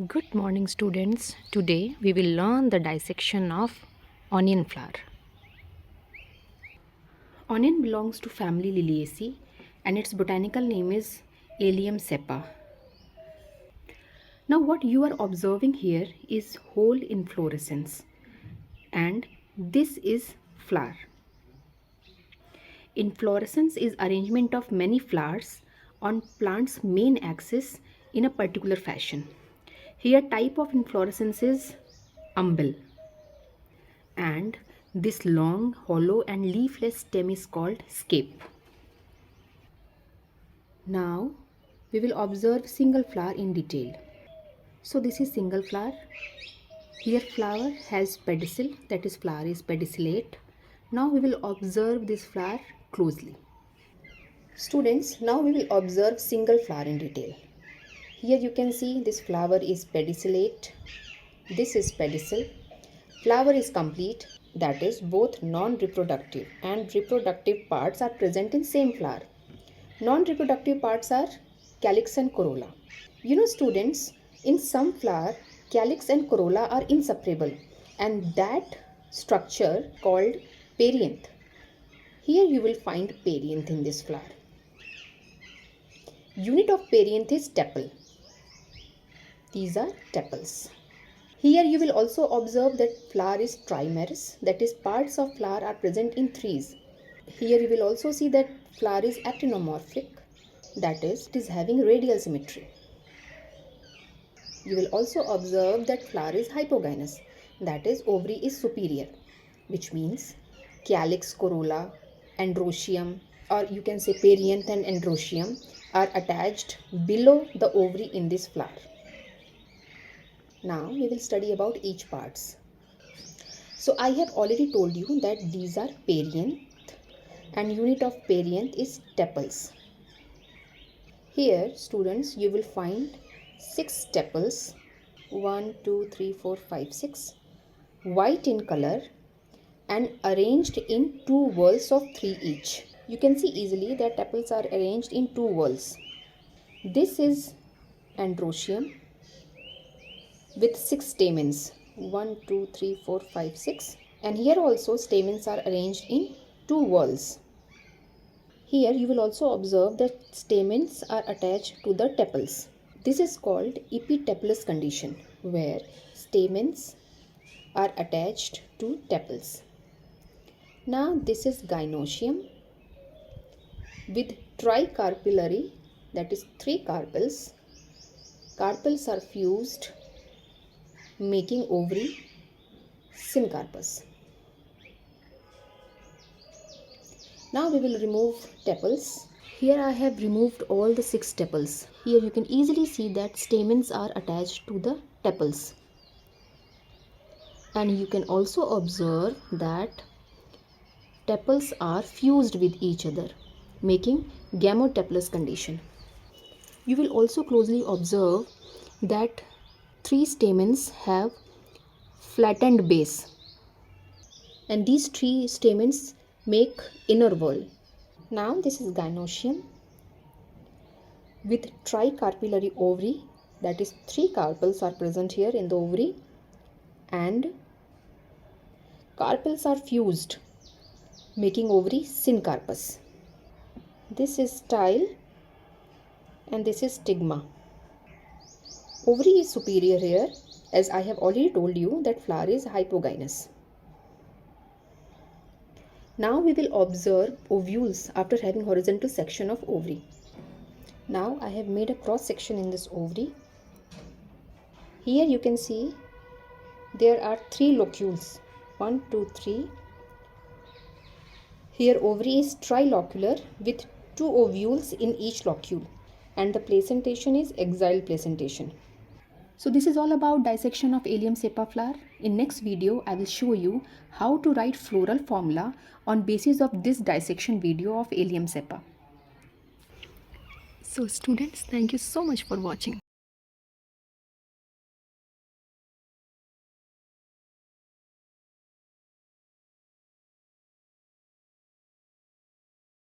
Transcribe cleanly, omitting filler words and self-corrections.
Good morning, students. Today we will learn the dissection of onion flower. Onion belongs to family Liliaceae and its botanical name is Allium Cepa. Now what you are observing here is whole inflorescence and this is flower. Inflorescence is arrangement of many flowers on plant's main axis in a particular fashion. Here type of inflorescence is umbel and this long, hollow and leafless stem is called scape. Now we will observe single flower in detail. So this is single flower. Here flower has pedicel, that is flower is pedicellate. Now we will observe this flower closely. Students, now we will observe single flower in detail. Here you can see this flower is pedicellate. This is pedicel. Flower is complete, that is both non-reproductive and reproductive parts are present in same flower. Non-reproductive parts are calyx and corolla. You know students, in some flower, calyx and corolla are inseparable and that structure called perianth. Here you will find perianth in this flower. Unit of perianth is tepal. These are tepals. Here you will also observe that flower is trimerous, that is parts of flower are present in threes. Here you will also see that flower is actinomorphic, that is it is having radial symmetry. You will also observe that flower is hypogynous, that is ovary is superior, which means calyx, corolla, androecium, or you can say perianth and androecium are attached below the ovary in this flower. Now we will study about each parts. So I have already told you that these are perianth and unit of perianth is tepals. Here students you will find 6 tepals, 1, 2, 3, 4, 5, 6, white in color and arranged in 2 whorls of 3 each. You can see easily that tepals are arranged in 2 whorls. This is androecium with 6 stamens, 1, 2, 3, 4, 5, 6, and here also stamens are arranged in 2 whorls. Here you will also observe that stamens are attached to the tepals. This is called epitepalous condition where stamens are attached to tepals. Now this is gynoecium with tricarpellary, that is 3 carpels. Carpels are fused making ovary syncarpus. Now we will remove tepals. Here I have removed all the 6 tepals. Here you can easily see that stamens are attached to the tepals. And you can also observe that tepals are fused with each other, making gamotepalous condition. You will also closely observe that 3 stamens have flattened base. And these 3 stamens make inner whorl. Now this is gynoecium with tricarpellary ovary, that is 3 carpels are present here in the ovary and carpels are fused making ovary syncarpus. This is style and this is stigma. Ovary is superior here, as I have already told you that flower is hypogynous. Now we will observe ovules after having horizontal section of ovary. Now I have made a cross section in this ovary. Here you can see there are 3 locules, 1, 2, 3. Here ovary is trilocular with 2 ovules in each locule and the placentation is axile placentation. So this is all about dissection of Allium Cepa flower. In next video, I will show you how to write floral formula on basis of this dissection video of Allium Cepa. So students, thank you so much for watching.